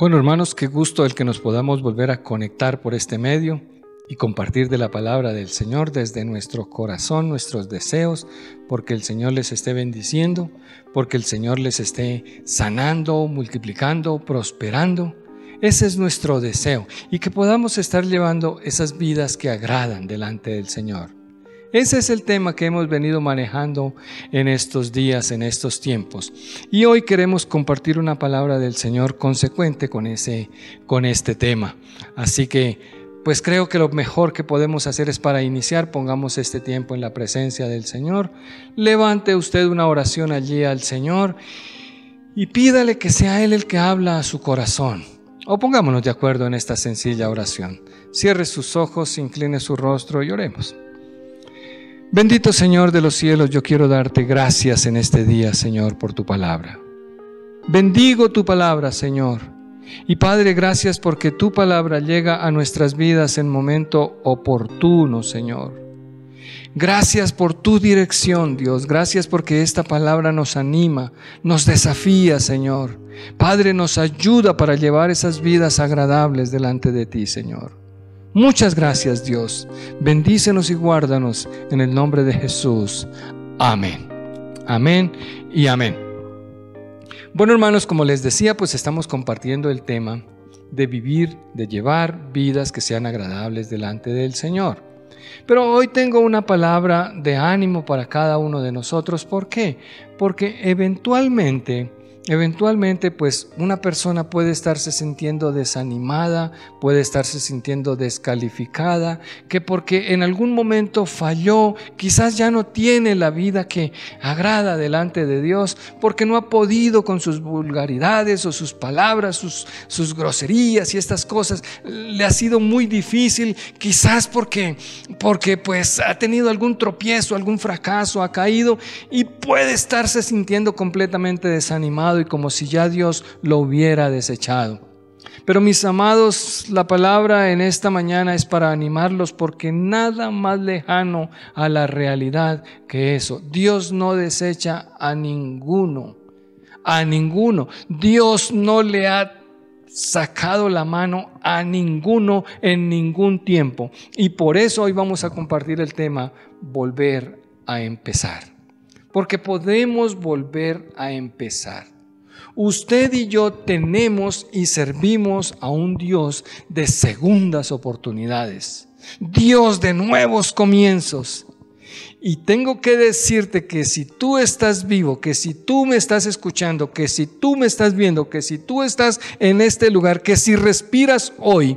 Bueno, hermanos, qué gusto el que nos podamos volver a conectar por este medio y compartir de la palabra del Señor desde nuestro corazón, nuestros deseos, porque el Señor les esté bendiciendo, porque el Señor les esté sanando, multiplicando, prosperando. Ese es nuestro deseo, y que podamos estar llevando esas vidas que agradan delante del Señor. Ese es el tema que hemos venido manejando en estos días, en estos tiempos. Y hoy queremos compartir una palabra del Señor consecuente con este tema. Así que, pues creo que lo mejor que podemos hacer es para iniciar, pongamos este tiempo en la presencia del Señor. Levante usted una oración allí al Señor y pídale que sea Él el que habla a su corazón. O pongámonos de acuerdo en esta sencilla oración. Cierre sus ojos, incline su rostro y oremos. Bendito Señor de los cielos, yo quiero darte gracias en este día, Señor, por tu palabra. Bendigo tu palabra, Señor. Y Padre, gracias porque tu palabra llega a nuestras vidas en momento oportuno, Señor. Gracias por tu dirección, Dios. Gracias porque esta palabra nos anima, nos desafía, Señor. Padre, nos ayuda para llevar esas vidas agradables delante de ti, Señor. Muchas gracias, Dios. Bendícenos y guárdanos en el nombre de Jesús. Amén. Amén y amén. Bueno, hermanos, como les decía, pues estamos compartiendo el tema de vivir, de llevar vidas que sean agradables delante del Señor. Pero hoy tengo una palabra de ánimo para cada uno de nosotros. ¿Por qué? Porque eventualmente pues una persona puede estarse sintiendo desanimada, puede estarse sintiendo descalificada, que porque en algún momento falló, quizás ya no tiene la vida que agrada delante de Dios, porque no ha podido con sus vulgaridades o sus palabras, sus groserías y estas cosas, le ha sido muy difícil, quizás porque pues ha tenido algún tropiezo, algún fracaso, ha caído y puede estarse sintiendo completamente desanimado y como si ya Dios lo hubiera desechado. Pero mis amados, la palabra en esta mañana es para animarlos, porque nada más lejano a la realidad que eso. Dios no desecha a ninguno, Dios no le ha sacado la mano a ninguno en ningún tiempo. Y por eso hoy vamos a compartir el tema volver a empezar, porque podemos volver a empezar. Usted y yo tenemos y servimos a un Dios de segundas oportunidades, Dios de nuevos comienzos. Y tengo que decirte que si tú estás vivo, que si tú me estás escuchando, que si tú me estás viendo, que si tú estás en este lugar, que si respiras hoy,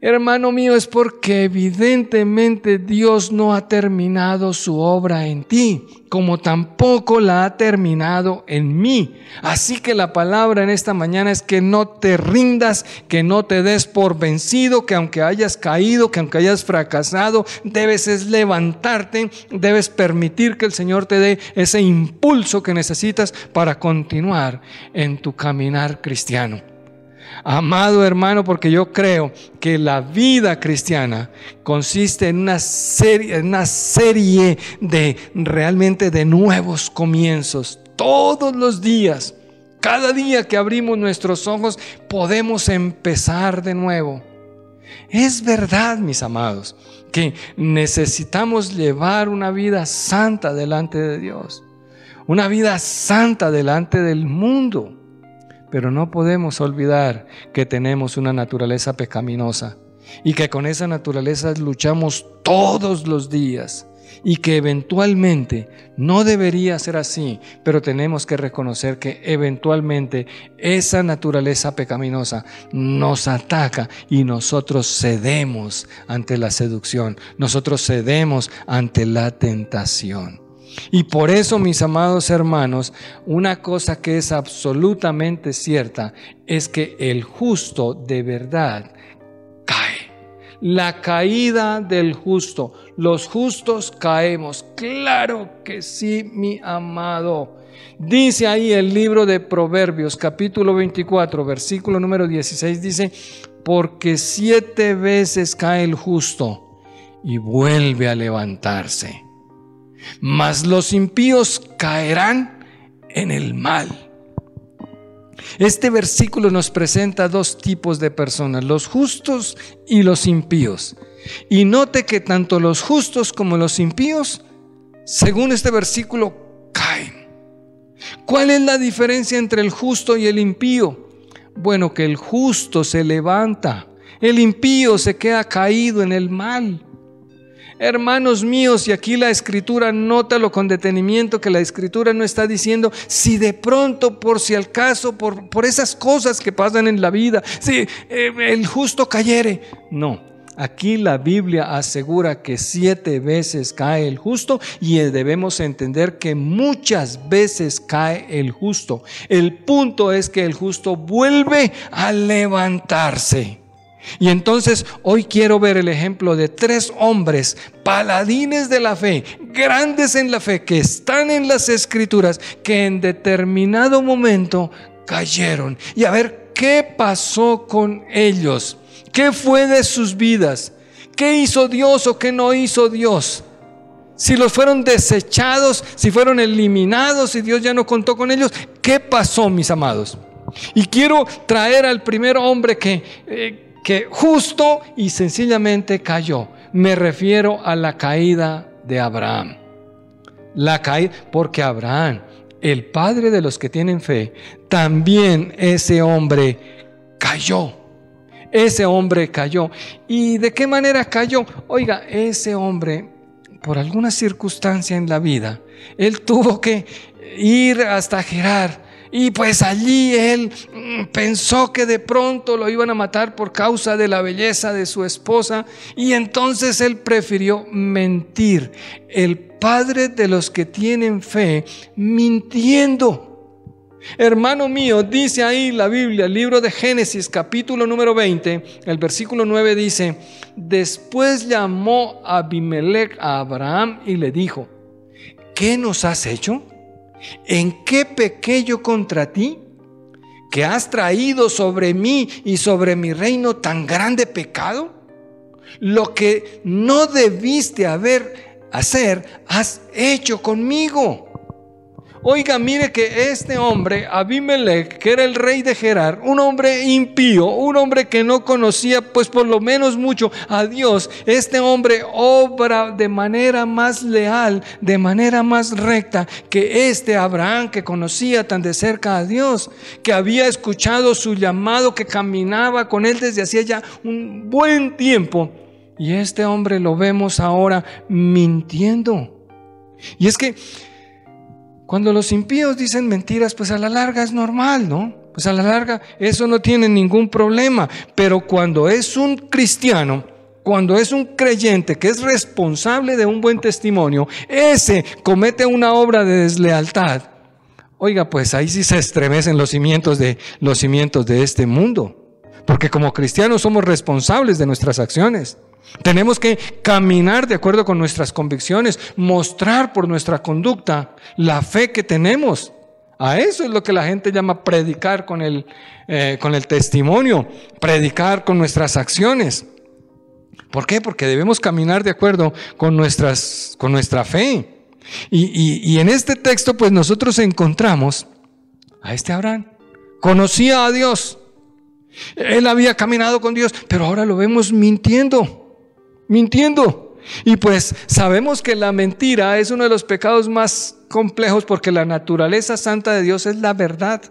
hermano mío, es porque evidentemente Dios no ha terminado su obra en ti, como tampoco la ha terminado en mí. Así que la palabra en esta mañana es que no te rindas, que no te des por vencido, que aunque hayas caído, que aunque hayas fracasado, debes es levantarte, debes permitir que el Señor te dé ese impulso que necesitas para continuar en tu caminar cristiano. Amado hermano, porque yo creo que la vida cristiana consiste en una serie de realmente de nuevos comienzos. Todos los días, cada día que abrimos nuestros ojos, podemos empezar de nuevo. Es verdad, mis amados, que necesitamos llevar una vida santa delante de Dios, una vida santa delante del mundo. Pero no podemos olvidar que tenemos una naturaleza pecaminosa y que con esa naturaleza luchamos todos los días y que eventualmente no debería ser así, pero tenemos que reconocer que eventualmente esa naturaleza pecaminosa nos ataca y nosotros cedemos ante la seducción, nosotros cedemos ante la tentación. Y por eso, mis amados hermanos, una cosa que es absolutamente cierta es que el justo de verdad cae. La caída del justo. Los justos caemos. Claro que sí, mi amado. Dice ahí el libro de Proverbios, capítulo 24, versículo número 16, dice: porque 7 veces cae el justo y vuelve a levantarse. Mas los impíos caerán en el mal. Este versículo nos presenta dos tipos de personas, los justos y los impíos. Y note que tanto los justos como los impíos, según este versículo, caen. ¿Cuál es la diferencia entre el justo y el impío? Bueno, que el justo se levanta, el impío se queda caído en el mal. Hermanos míos, y aquí la Escritura, nótalo con detenimiento, que la Escritura no está diciendo si de pronto, por si al caso, por esas cosas que pasan en la vida, si el justo cayere. No, aquí la Biblia asegura que 7 veces cae el justo, y debemos entender que muchas veces cae el justo. El punto es que el justo vuelve a levantarse. Y entonces hoy quiero ver el ejemplo de 3 hombres paladines de la fe, grandes en la fe, que están en las Escrituras, que en determinado momento cayeron. Y a ver qué pasó con ellos, qué fue de sus vidas, qué hizo Dios o qué no hizo Dios. Si los fueron desechados, si fueron eliminados, si Dios ya no contó con ellos, ¿qué pasó, mis amados? Y quiero traer al primer hombre que justo y sencillamente cayó. Me refiero a la caída de Abraham. La caída, porque Abraham, el padre de los que tienen fe, también ese hombre cayó. Ese hombre cayó. ¿Y de qué manera cayó? Oiga, ese hombre, por alguna circunstancia en la vida, él tuvo que ir hasta Gerar. Y pues allí él pensó que de pronto lo iban a matar por causa de la belleza de su esposa, y entonces él prefirió mentir. El padre de los que tienen fe, mintiendo. Hermano mío, dice ahí la Biblia, el libro de Génesis, capítulo número 20, el versículo 9 dice: después llamó Abimelech a Abraham y le dijo: ¿qué nos has hecho? ¿En qué pequé yo contra ti, que has traído sobre mí y sobre mi reino tan grande pecado? Lo que no debiste hacer, has hecho conmigo. Oiga, mire que este hombre, Abimelech, que era el rey de Gerar, un hombre impío, un hombre que no conocía pues por lo menos mucho a Dios, este hombre obra de manera más leal, de manera más recta que este Abraham, que conocía tan de cerca a Dios, que había escuchado su llamado, que caminaba con él desde hacía ya un buen tiempo. Y este hombre lo vemos ahora mintiendo. Y es que cuando los impíos dicen mentiras, pues a la larga es normal, ¿no? Pues a la larga eso no tiene ningún problema. Pero cuando es un cristiano, cuando es un creyente que es responsable de un buen testimonio, ese comete una obra de deslealtad, oiga, pues ahí sí se estremecen los cimientos de este mundo. Porque como cristianos somos responsables de nuestras acciones. Tenemos que caminar de acuerdo con nuestras convicciones, mostrar por nuestra conducta la fe que tenemos. A eso es lo que la gente llama predicar con el testimonio, predicar con nuestras acciones. ¿Por qué? Porque debemos caminar de acuerdo con nuestra fe. Y en este texto pues nosotros encontramos a este Abraham. Conocía a Dios. Él había caminado con Dios, pero ahora lo vemos mintiendo. Y pues sabemos que la mentira es uno de los pecados más complejos, porque la naturaleza santa de Dios es la verdad.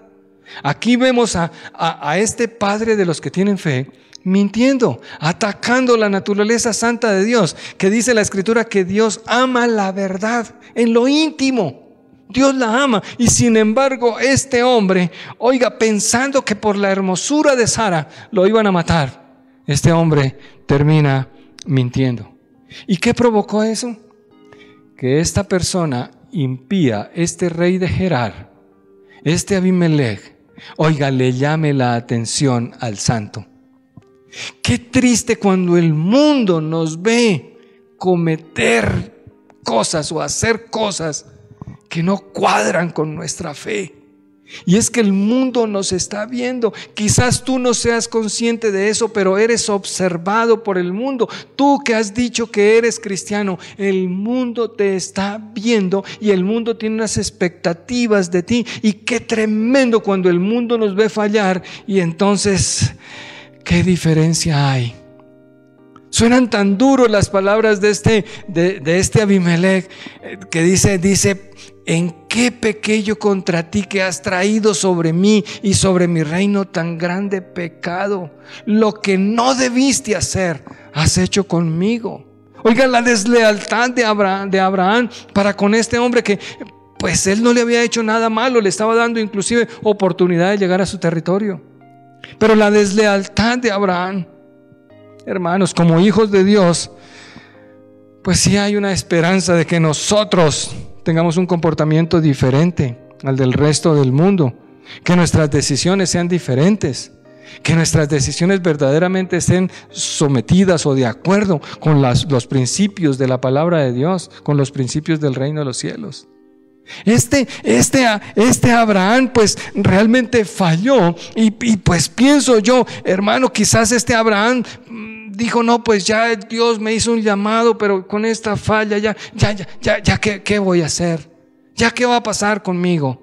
Aquí vemos a este padre de los que tienen fe mintiendo, atacando la naturaleza santa de Dios, que dice la Escritura que Dios ama la verdad en lo íntimo. Dios la ama, y sin embargo este hombre, oiga, pensando que por la hermosura de Sara lo iban a matar, este hombre termina mintiendo. ¿Y qué provocó eso? Que esta persona impía, este rey de Gerar, este Abimelech, oiga, le llame la atención al santo. Qué triste cuando el mundo nos ve cometer cosas o hacer cosas que no cuadran con nuestra fe. Y es que el mundo nos está viendo. Quizás tú no seas consciente de eso, pero eres observado por el mundo. Tú que has dicho que eres cristiano, el mundo te está viendo y el mundo tiene unas expectativas de ti. Y qué tremendo cuando el mundo nos ve fallar y entonces, ¿qué diferencia hay? Suenan tan duros las palabras de este Abimelech que dice: ¿en qué pequé yo contra ti que has traído sobre mí y sobre mi reino tan grande pecado? Lo que no debiste hacer, has hecho conmigo. Oiga, la deslealtad de Abraham para con este hombre que pues él no le había hecho nada malo, le estaba dando inclusive oportunidad de llegar a su territorio. Pero la deslealtad de Abraham, hermanos, como hijos de Dios, pues sí hay una esperanza de que nosotros tengamos un comportamiento diferente al del resto del mundo, que nuestras decisiones sean diferentes, que nuestras decisiones verdaderamente estén sometidas o de acuerdo con los principios de la palabra de Dios, con los principios del reino de los cielos. Este Abraham pues realmente falló y pues pienso yo, hermano, quizás este Abraham dijo: no, pues ya Dios me hizo un llamado, pero con esta falla ya ¿qué voy a hacer? ¿Ya qué va a pasar conmigo?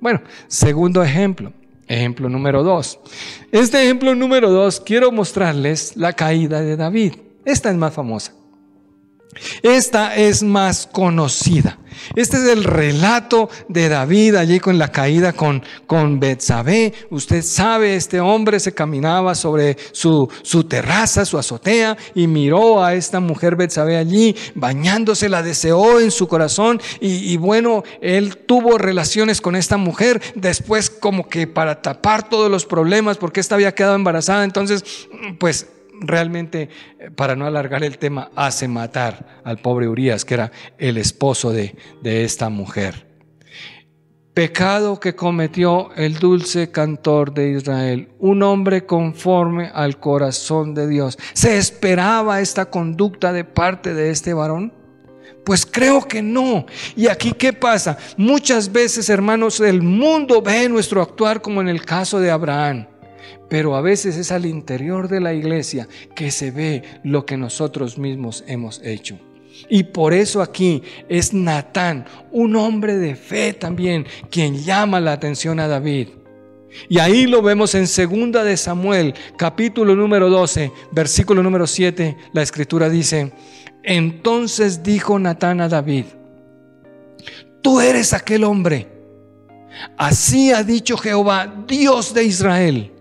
Bueno, segundo ejemplo número 2. Este ejemplo número 2 quiero mostrarles la caída de David. Esta es más famosa. Esta es más conocida. Este es el relato de David allí con la caída con Betsabé. Usted sabe, este hombre se caminaba sobre su terraza, su azotea, y miró a esta mujer Betsabé allí bañándose, la deseó en su corazón y bueno, él tuvo relaciones con esta mujer. Después, como que para tapar todos los problemas, porque esta había quedado embarazada, entonces pues realmente, para no alargar el tema, hace matar al pobre Urías, que era el esposo de esta mujer. Pecado que cometió el dulce cantor de Israel, un hombre conforme al corazón de Dios. ¿Se esperaba esta conducta de parte de este varón? Pues creo que no. Y aquí, ¿qué pasa? Muchas veces, hermanos, el mundo ve nuestro actuar como en el caso de Abraham. Pero a veces es al interior de la iglesia que se ve lo que nosotros mismos hemos hecho. Y por eso aquí es Natán, un hombre de fe también, quien llama la atención a David. Y ahí lo vemos en 2 de Samuel, capítulo número 12, versículo número 7. La escritura dice: entonces dijo Natán a David: tú eres aquel hombre. Así ha dicho Jehová, Dios de Israel: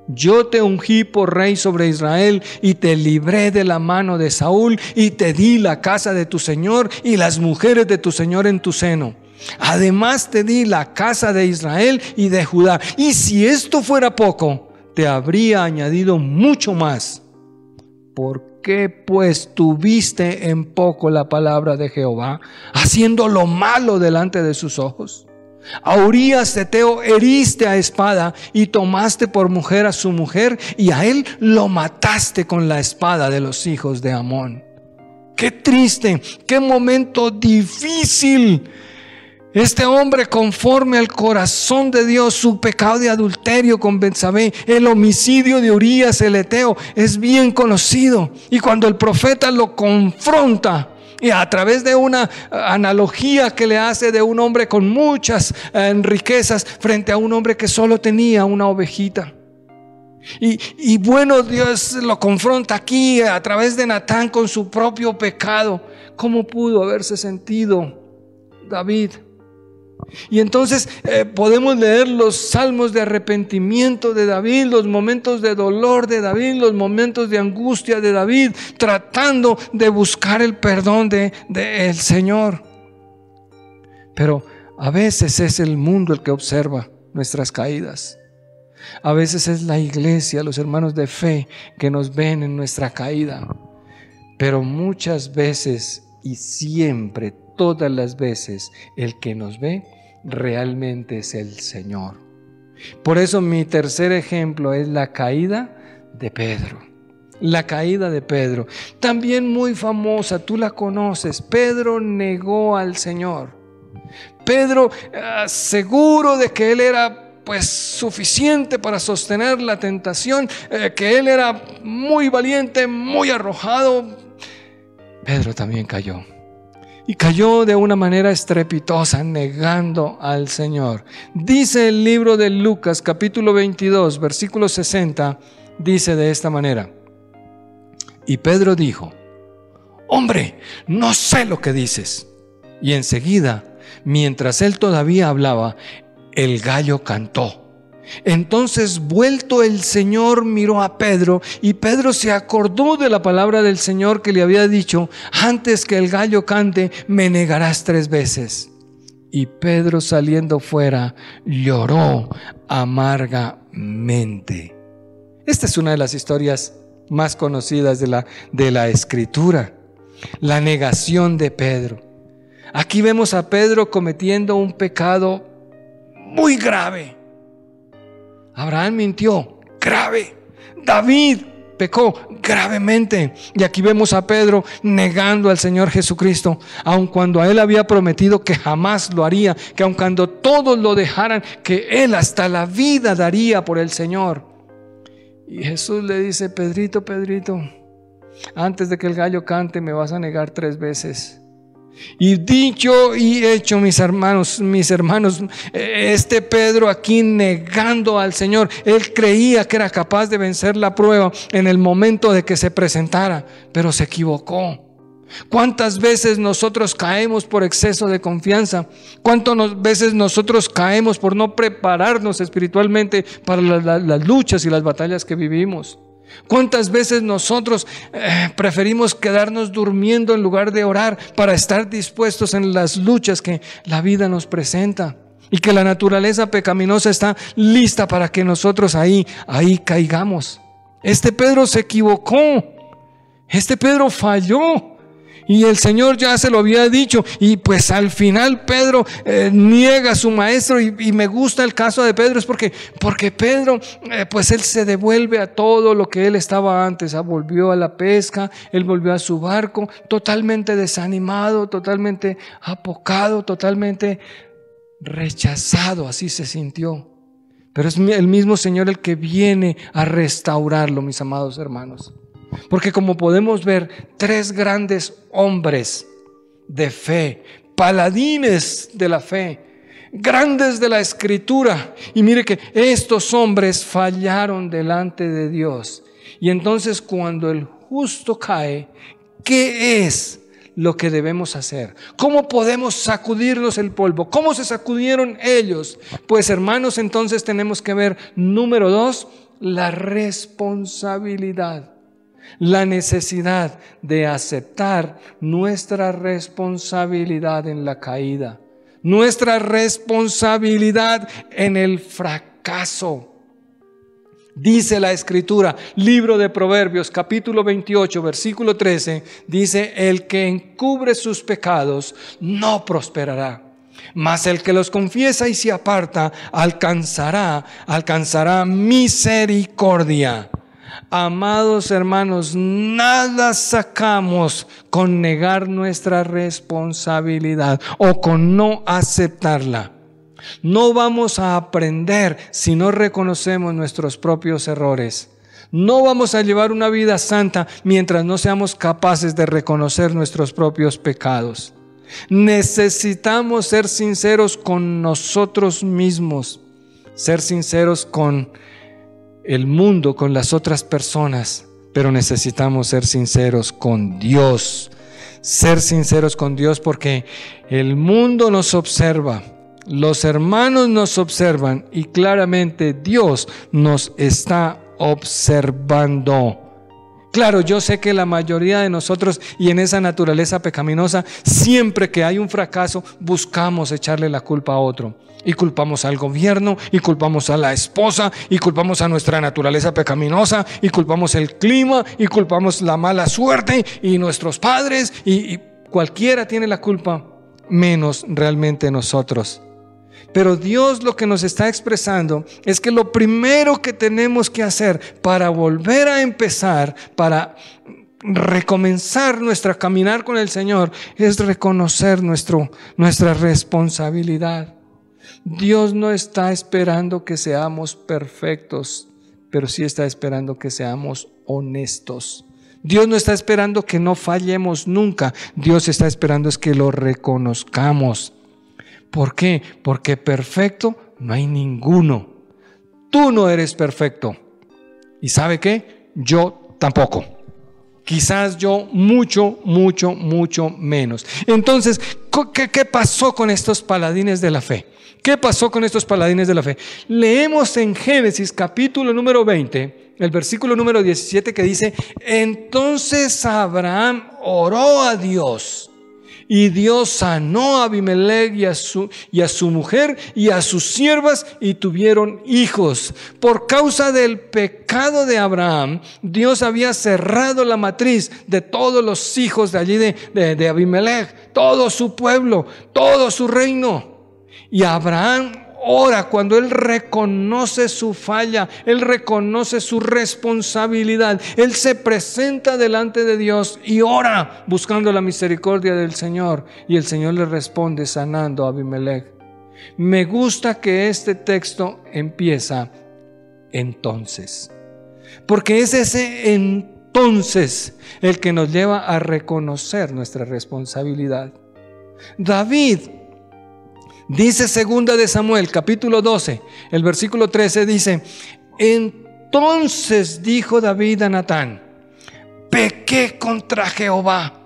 yo te ungí por rey sobre Israel y te libré de la mano de Saúl y te di la casa de tu señor y las mujeres de tu señor en tu seno. Además te di la casa de Israel y de Judá. Y si esto fuera poco, te habría añadido mucho más. ¿Por qué pues tuviste en poco la palabra de Jehová, haciendo lo malo delante de sus ojos? A Urías Heteo heriste a espada y tomaste por mujer a su mujer, y a él lo mataste con la espada de los hijos de Amón. Qué triste, qué momento difícil. Este hombre, conforme al corazón de Dios, su pecado de adulterio con Betsabé, el homicidio de Urías el Heteo, es bien conocido. Y cuando el profeta lo confronta, y a través de una analogía que le hace de un hombre con muchas riquezas frente a un hombre que solo tenía una ovejita. Y bueno, Dios lo confronta aquí a través de Natán con su propio pecado. ¿Cómo pudo haberse sentido David? Y entonces podemos leer los salmos de arrepentimiento de David, los momentos de dolor de David, los momentos de angustia de David, tratando de buscar el perdón del Señor. Pero a veces es el mundo el que observa nuestras caídas. A veces es la iglesia, los hermanos de fe, que nos ven en nuestra caída. Pero muchas veces y siempre, todas las veces, el que nos ve realmente es el Señor. Por eso mi tercer ejemplo es la caída de Pedro. La caída de Pedro, también muy famosa, tú la conoces. Pedro negó al Señor. Pedro, seguro de que él era pues suficiente para sostener la tentación, que él era muy valiente, muy arrojado, Pedro también cayó. Y cayó de una manera estrepitosa, negando al Señor. Dice el libro de Lucas, capítulo 22, versículo 60, dice de esta manera: y Pedro dijo: hombre, no sé lo que dices. Y enseguida, mientras él todavía hablaba, el gallo cantó. Entonces, vuelto el Señor, miró a Pedro, y Pedro se acordó de la palabra del Señor que le había dicho: antes que el gallo cante, me negarás 3 veces. Y Pedro, saliendo fuera, lloró amargamente. Esta es una de las historias más conocidas de la Escritura, la negación de Pedro. Aquí vemos a Pedro cometiendo un pecado muy grave. Abraham mintió, grave. David pecó gravemente. Y aquí vemos a Pedro negando al Señor Jesucristo, aun cuando a él había prometido que jamás lo haría, que aun cuando todos lo dejaran, que él hasta la vida daría por el Señor. Y Jesús le dice: Pedrito, Pedrito, antes de que el gallo cante me vas a negar 3 veces. Y dicho y hecho, mis hermanos, este Pedro aquí negando al Señor, él creía que era capaz de vencer la prueba en el momento de que se presentara, pero se equivocó. ¿Cuántas veces nosotros caemos por exceso de confianza? ¿Cuántas veces nosotros caemos por no prepararnos espiritualmente para las luchas y las batallas que vivimos? ¿Cuántas veces nosotros preferimos quedarnos durmiendo en lugar de orar para estar dispuestos en las luchas que la vida nos presenta? Y que la naturaleza pecaminosa está lista para que nosotros ahí caigamos. Este Pedro se equivocó. Este Pedro falló. Y el Señor ya se lo había dicho. Y pues al final Pedro niega a su maestro. Y me gusta el caso de Pedro, es porque Pedro pues él se devuelve a todo lo que él estaba antes. Volvió a la pesca, él volvió a su barco, totalmente desanimado, totalmente apocado, totalmente rechazado. Así se sintió. Pero es el mismo Señor el que viene a restaurarlo, mis amados hermanos. Porque como podemos ver, 3 grandes hombres de fe, paladines de la fe, grandes de la Escritura. Y mire que estos hombres fallaron delante de Dios. Y entonces cuando el justo cae, ¿qué es lo que debemos hacer? ¿Cómo podemos sacudirnos el polvo? ¿Cómo se sacudieron ellos? Pues hermanos, entonces tenemos que ver, número 2, la responsabilidad. La necesidad de aceptar nuestra responsabilidad en la caída, nuestra responsabilidad en el fracaso. Dice la Escritura, libro de Proverbios, capítulo 28, versículo 13, dice: el que encubre sus pecados no prosperará, mas el que los confiesa y se aparta alcanzará misericordia. Amados hermanos, nada sacamos con negar nuestra responsabilidad o con no aceptarla. No vamos a aprender si no reconocemos nuestros propios errores. No vamos a llevar una vida santa mientras no seamos capaces de reconocer nuestros propios pecados. Necesitamos ser sinceros con nosotros mismos, ser sinceros con el mundo, con las otras personas, pero necesitamos ser sinceros con Dios. Ser sinceros con Dios, porque el mundo nos observa, los hermanos nos observan y claramente Dios nos está observando. Claro, yo sé que la mayoría de nosotros, y en esa naturaleza pecaminosa, siempre que hay un fracaso buscamos echarle la culpa a otro. Y culpamos al gobierno, y culpamos a la esposa, y culpamos a nuestra naturaleza pecaminosa, y culpamos el clima, y culpamos la mala suerte, y nuestros padres, y cualquiera tiene la culpa, menos realmente nosotros. Pero Dios lo que nos está expresando es que lo primero que tenemos que hacer para volver a empezar, para recomenzar nuestra caminar con el Señor es reconocer nuestra responsabilidad. Dios no está esperando que seamos perfectos, pero sí está esperando que seamos honestos. Dios no está esperando que no fallemos nunca. Dios está esperando es que lo reconozcamos. ¿Por qué? Porque perfecto no hay ninguno. Tú no eres perfecto. ¿Y sabe qué? Yo tampoco. Quizás yo mucho menos. Entonces, ¿qué pasó con estos paladines de la fe? ¿Qué pasó con estos paladines de la fe? Leemos en Génesis capítulo número 20, el versículo número 17 que dice: entonces Abraham oró a Dios y Dios sanó a Abimelech y a su mujer y a sus siervas y tuvieron hijos. Por causa del pecado de Abraham, Dios había cerrado la matriz de todos los hijos de allí de Abimelech, todo su pueblo, todo su reino. Y Abraham ora cuando él reconoce su falla, él reconoce su responsabilidad, él se presenta delante de Dios y ora buscando la misericordia del Señor, y el Señor le responde sanando a Abimelech. Me gusta que este texto empieza entonces, porque es ese entonces el que nos lleva a reconocer nuestra responsabilidad. David dice segunda de Samuel, capítulo 12, el versículo 13 dice: entonces dijo David a Natán: pequé contra Jehová.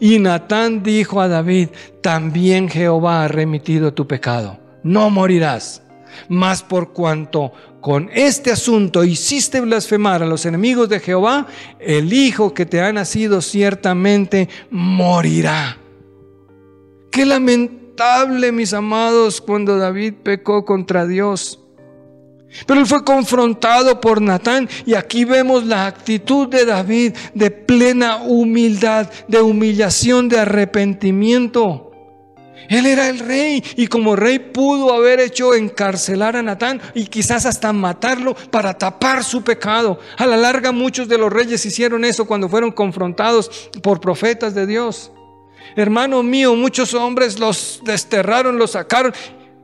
Y Natán dijo a David: también Jehová ha remitido tu pecado, no morirás. Mas por cuanto con este asunto hiciste blasfemar a los enemigos de Jehová, el hijo que te ha nacido ciertamente morirá. Qué lamentable, mis amados, cuando David pecó contra Dios. Pero él fue confrontado por Natán, y aquí vemos la actitud de David de plena humildad, de humillación, de arrepentimiento. Él era el rey, y como rey pudo haber hecho encarcelar a Natán y quizás hasta matarlo para tapar su pecado. A la larga muchos de los reyes hicieron eso cuando fueron confrontados por profetas de Dios. Hermano mío, muchos hombres los desterraron, los sacaron,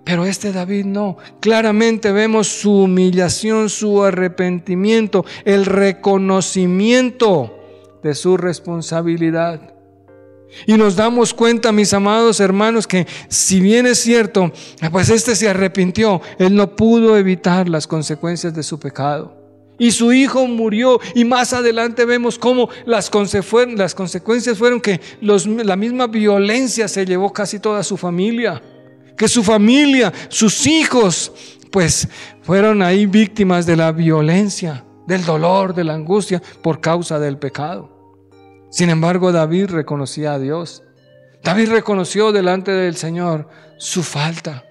pero este David no. Claramente vemos su humillación, su arrepentimiento, el reconocimiento de su responsabilidad. Y nos damos cuenta, mis amados hermanos, que si bien es cierto, pues este se arrepintió, él no pudo evitar las consecuencias de su pecado. Y su hijo murió, y más adelante vemos cómo las consecuencias fueron que la misma violencia se llevó casi toda su familia. Que su familia, sus hijos, pues fueron ahí víctimas de la violencia, del dolor, de la angustia por causa del pecado. Sin embargo, David reconocía a Dios. David reconoció delante del Señor su falta.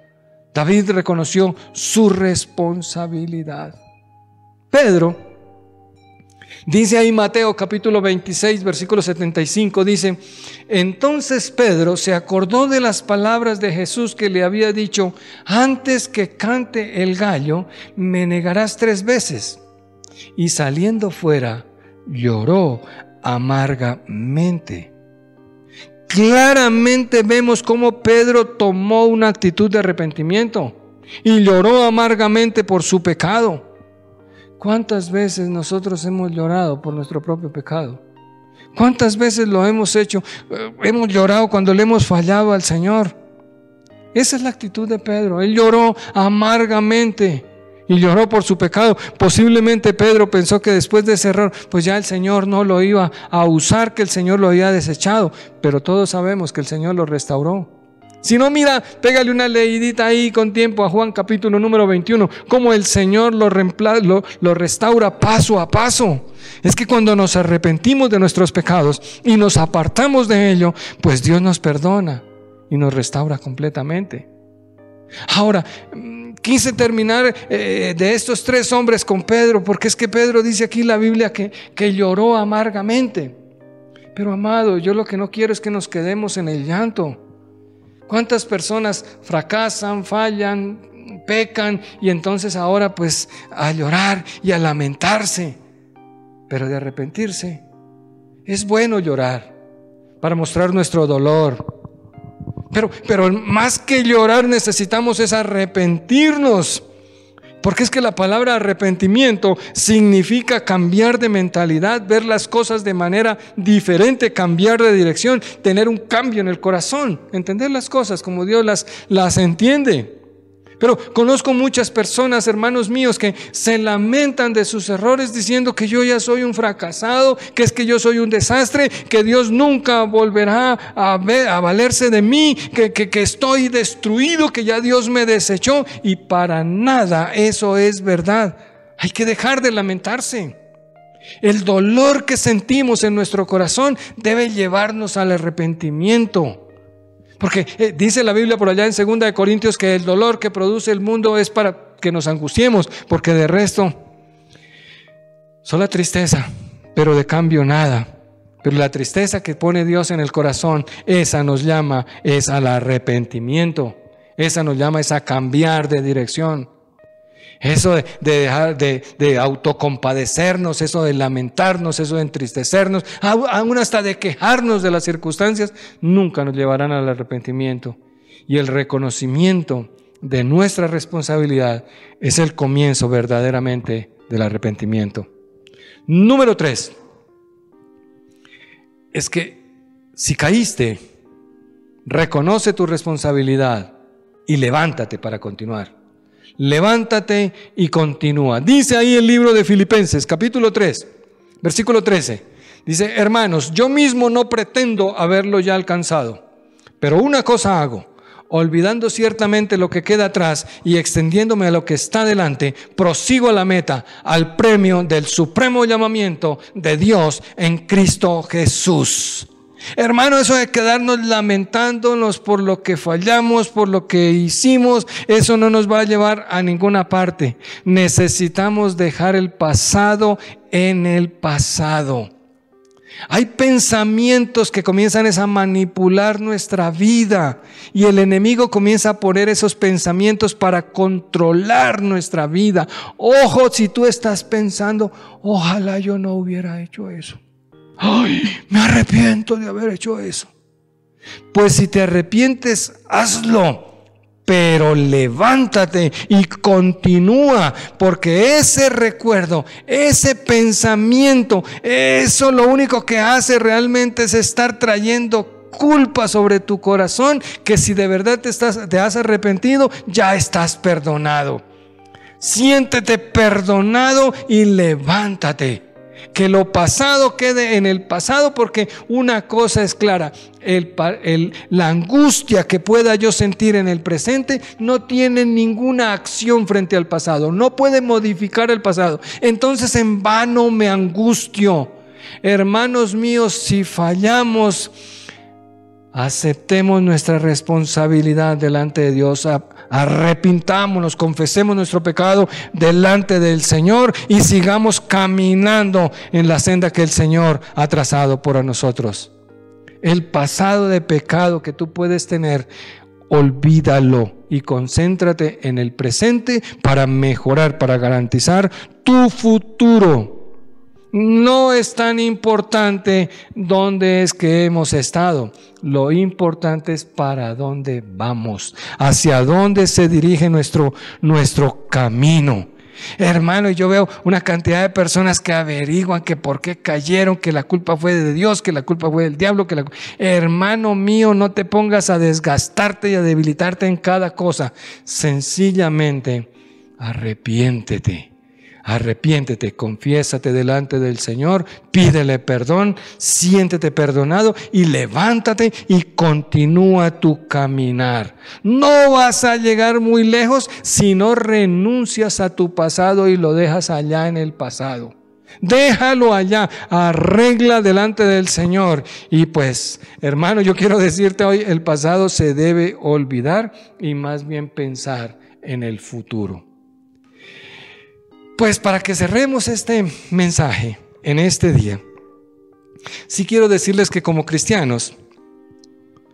David reconoció su responsabilidad. Pedro, dice ahí Mateo capítulo 26, versículo 75, dice: entonces Pedro se acordó de las palabras de Jesús que le había dicho: antes que cante el gallo, me negarás 3 veces. Y saliendo fuera, lloró amargamente. Claramente vemos cómo Pedro tomó una actitud de arrepentimiento y lloró amargamente por su pecado. ¿Cuántas veces nosotros hemos llorado por nuestro propio pecado? ¿Cuántas veces lo hemos hecho? Hemos llorado cuando le hemos fallado al Señor. Esa es la actitud de Pedro. Él lloró amargamente y lloró por su pecado. Posiblemente Pedro pensó que después de ese error, pues ya el Señor no lo iba a usar, que el Señor lo había desechado. Pero todos sabemos que el Señor lo restauró. Si no, mira, pégale una leidita ahí con tiempo a Juan capítulo número 21, cómo el Señor lo restaura paso a paso. Es que cuando nos arrepentimos de nuestros pecados y nos apartamos de ello, pues Dios nos perdona y nos restaura completamente. Ahora, quise terminar de estos 3 hombres con Pedro, porque es que Pedro dice aquí en la Biblia que lloró amargamente. Pero amado, yo lo que no quiero es que nos quedemos en el llanto. ¿Cuántas personas fracasan, fallan, pecan y entonces ahora pues a llorar y a lamentarse? Pero de arrepentirse, Es bueno llorar para mostrar nuestro dolor. Pero más que llorar necesitamos es arrepentirnos. Porque es que la palabra arrepentimiento significa cambiar de mentalidad, ver las cosas de manera diferente, cambiar de dirección, tener un cambio en el corazón, entender las cosas como Dios las entiende. Pero conozco muchas personas, hermanos míos, que se lamentan de sus errores diciendo que yo ya soy un fracasado, que es que yo soy un desastre, que Dios nunca volverá a valerse de mí, que estoy destruido, que ya Dios me desechó. Y para nada eso es verdad. Hay que dejar de lamentarse. El dolor que sentimos en nuestro corazón debe llevarnos al arrepentimiento. Porque dice la Biblia por allá en 2 Corintios que el dolor que produce el mundo es para que nos angustiemos, porque de resto solo tristeza, pero de cambio nada. Pero la tristeza que pone Dios en el corazón, esa nos llama es al arrepentimiento, esa nos llama es a cambiar de dirección. Eso de dejar de autocompadecernos, eso de lamentarnos, eso de entristecernos, aún hasta de quejarnos de las circunstancias, nunca nos llevarán al arrepentimiento. Y el reconocimiento de nuestra responsabilidad es el comienzo verdaderamente del arrepentimiento. Número 3, es que si caíste, reconoce tu responsabilidad y levántate para continuar. Levántate y continúa. Dice ahí el libro de Filipenses, capítulo 3, versículo 13. Dice: hermanos, yo mismo no pretendo haberlo ya alcanzado, pero una cosa hago, olvidando ciertamente lo que queda atrás y extendiéndome a lo que está delante, prosigo a la meta, al premio del supremo llamamiento de Dios en Cristo Jesús. Hermano, eso de quedarnos lamentándonos por lo que fallamos, por lo que hicimos, eso no nos va a llevar a ninguna parte. Necesitamos dejar el pasado en el pasado. Hay pensamientos que comienzan a manipular nuestra vida y el enemigo comienza a poner esos pensamientos para controlar nuestra vida. Ojo, si tú estás pensando, ojalá yo no hubiera hecho eso. Ay, me arrepiento de haber hecho eso. Pues si te arrepientes, hazlo, pero levántate y continúa, porque ese recuerdo, ese pensamiento, eso lo único que hace realmente es estar trayendo culpa sobre tu corazón, que si de verdad te has arrepentido, ya estás perdonado. Siéntete perdonado y levántate. Que lo pasado quede en el pasado, porque una cosa es clara, la angustia que pueda yo sentir en el presente no tiene ninguna acción frente al pasado, no puede modificar el pasado. Entonces en vano me angustio. Hermanos míos, si fallamos, aceptemos nuestra responsabilidad delante de Dios, arrepintámonos, confesemos nuestro pecado delante del Señor y sigamos caminando en la senda que el Señor ha trazado por nosotros. El pasado de pecado que tú puedes tener, olvídalo y concéntrate en el presente para mejorar, para garantizar tu futuro. No es tan importante dónde es que hemos estado. Lo importante es para dónde vamos, hacia dónde se dirige nuestro camino. Hermano, yo veo una cantidad de personas que averiguan que por qué cayeron, que la culpa fue de Dios, que la culpa fue del diablo, Hermano mío, no te pongas a desgastarte y a debilitarte en cada cosa. Sencillamente, arrepiéntete. Arrepiéntete, confiésate delante del Señor, pídele perdón, siéntete perdonado y levántate y continúa tu caminar. No vas a llegar muy lejos si no renuncias a tu pasado y lo dejas allá en el pasado. Déjalo allá, arregla delante del Señor. Y pues, hermano, yo quiero decirte hoy, el pasado se debe olvidar y más bien pensar en el futuro. Pues para que cerremos este mensaje en este día, sí quiero decirles que como cristianos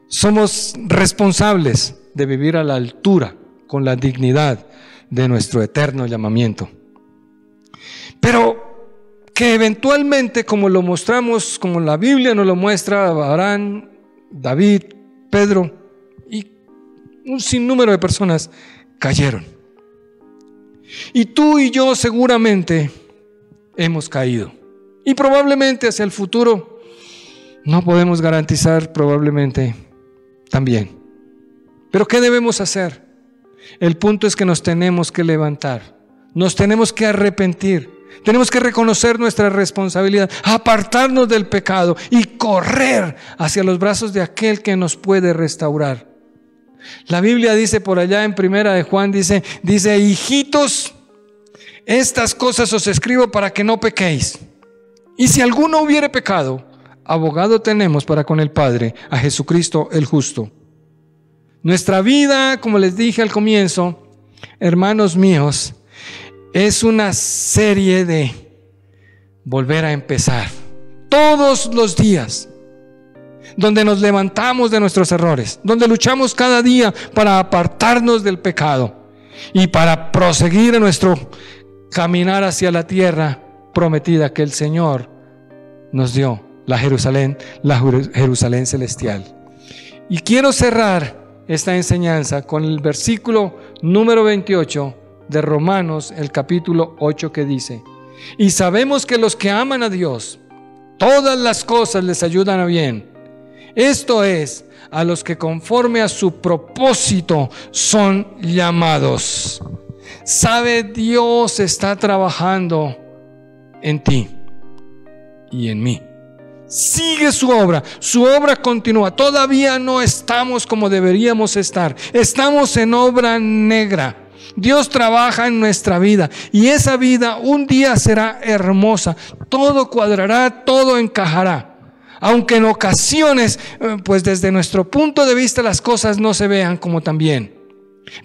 somos responsables de vivir a la altura, con la dignidad de nuestro eterno llamamiento. Pero que eventualmente, como lo mostramos, como la Biblia nos lo muestra, Abraham, David, Pedro y un sinnúmero de personas cayeron. Y tú y yo seguramente hemos caído. Y probablemente hacia el futuro no podemos garantizar, probablemente también. Pero ¿qué debemos hacer? El punto es que nos tenemos que levantar, nos tenemos que arrepentir, tenemos que reconocer nuestra responsabilidad, apartarnos del pecado y correr hacia los brazos de aquel que nos puede restaurar. La Biblia dice por allá en Primera de Juan, dice, hijitos, estas cosas os escribo para que no pequéis. Y si alguno hubiere pecado, abogado tenemos para con el Padre, a Jesucristo el justo. Nuestra vida, como les dije al comienzo, hermanos míos, es una serie de volver a empezar todos los días, donde nos levantamos de nuestros errores, donde luchamos cada día para apartarnos del pecado y para proseguir en nuestro caminar hacia la tierra prometida que el Señor nos dio, la Jerusalén celestial. Y quiero cerrar esta enseñanza con el versículo número 28 de Romanos, el capítulo 8, que dice: y sabemos que los que aman a Dios, todas las cosas les ayudan a bien. Esto es, a los que conforme a su propósito son llamados. Sabe, Dios está trabajando en ti y en mí. Sigue su obra continúa. Todavía no estamos como deberíamos estar. Estamos en obra negra. Dios trabaja en nuestra vida y esa vida un día será hermosa. Todo cuadrará, todo encajará. Aunque en ocasiones, pues desde nuestro punto de vista las cosas no se vean como tan bien.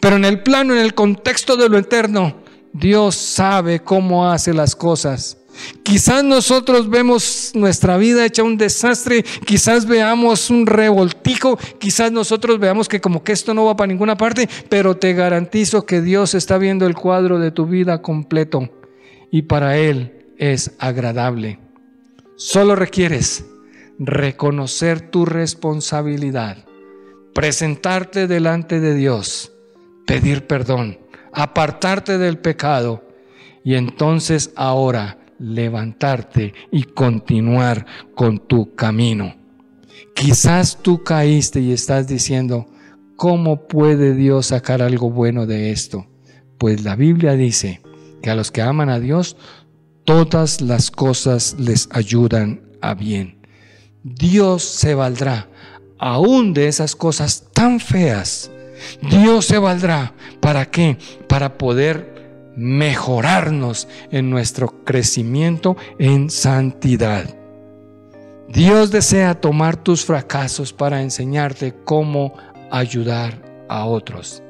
Pero en el plano, en el contexto de lo eterno, Dios sabe cómo hace las cosas. Quizás nosotros vemos nuestra vida hecha un desastre, quizás veamos un revoltijo, quizás nosotros veamos que como que esto no va para ninguna parte, pero te garantizo que Dios está viendo el cuadro de tu vida completo y para Él es agradable. Solo requieres reconocer tu responsabilidad, presentarte delante de Dios, pedir perdón, apartarte del pecado y entonces ahora levantarte y continuar con tu camino. Quizás tú caíste y estás diciendo: ¿cómo puede Dios sacar algo bueno de esto? Pues la Biblia dice que a los que aman a Dios, todas las cosas les ayudan a bien. Dios se valdrá aún de esas cosas tan feas. Dios se valdrá. ¿Para qué? Para poder mejorarnos en nuestro crecimiento en santidad. Dios desea tomar tus fracasos para enseñarte cómo ayudar a otros,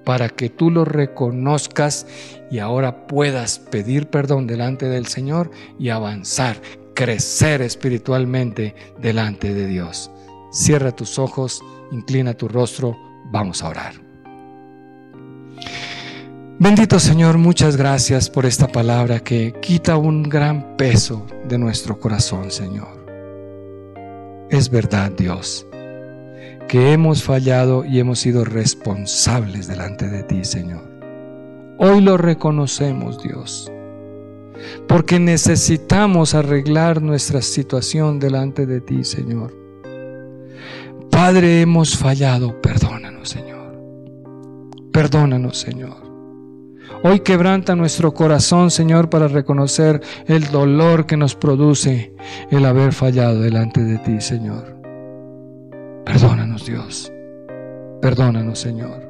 para que tú lo reconozcas y ahora puedas pedir perdón delante del Señor y avanzar, crecer espiritualmente delante de Dios. Cierra tus ojos, inclina tu rostro, vamos a orar. Bendito Señor, muchas gracias por esta palabra que quita un gran peso de nuestro corazón, Señor. Es verdad, Dios, que hemos fallado y hemos sido responsables delante de ti, Señor. Hoy lo reconocemos, Dios, porque necesitamos arreglar nuestra situación delante de ti, Señor. Padre, hemos fallado, perdónanos, Señor. Perdónanos, Señor. Hoy quebranta nuestro corazón, Señor, para reconocer el dolor que nos produce el haber fallado delante de ti, Señor. Perdónanos, Dios. Perdónanos, Señor.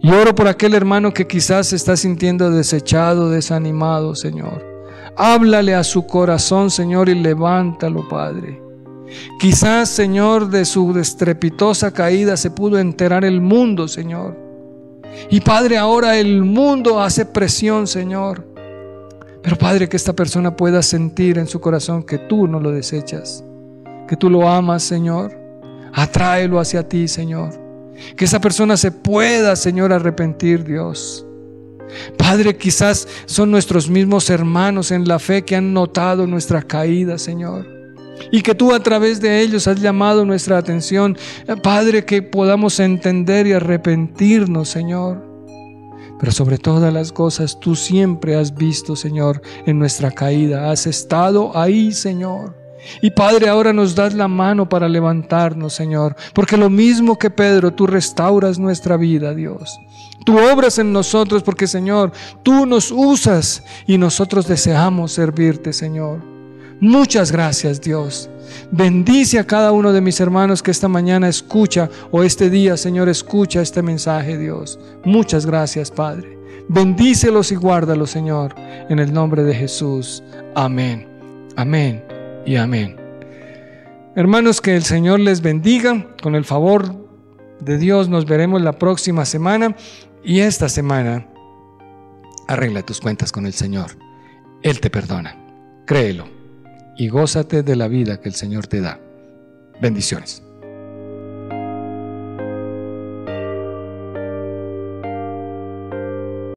Y oro por aquel hermano que quizás se está sintiendo desechado, desanimado, Señor. Háblale a su corazón, Señor, y levántalo, Padre. Quizás, Señor, de su estrepitosa caída se pudo enterar el mundo, Señor. Y Padre, ahora el mundo hace presión, Señor. Pero Padre, que esta persona pueda sentir en su corazón que tú no lo desechas, que tú lo amas, Señor. Atráelo hacia ti, Señor. Que esa persona se pueda, Señor, arrepentir, Dios. Padre, quizás son nuestros mismos hermanos en la fe que han notado nuestra caída, Señor, y que tú a través de ellos has llamado nuestra atención. Padre, que podamos entender y arrepentirnos, Señor. Pero sobre todas las cosas, tú siempre has visto, Señor, en nuestra caída. Has estado ahí, Señor. Y Padre, ahora nos das la mano para levantarnos, Señor, porque lo mismo que Pedro, tú restauras nuestra vida, Dios. Tú obras en nosotros porque, Señor, tú nos usas y nosotros deseamos servirte, Señor. Muchas gracias, Dios. Bendice a cada uno de mis hermanos que esta mañana escucha, o este día, Señor, escucha este mensaje, Dios. Muchas gracias, Padre. Bendícelos y guárdalos, Señor, en el nombre de Jesús. Amén, amén y amén. Hermanos, que el Señor les bendiga. Con el favor de Dios nos veremos la próxima semana, y esta semana arregla tus cuentas con el Señor. Él te perdona. Créelo y gózate de la vida que el Señor te da. Bendiciones.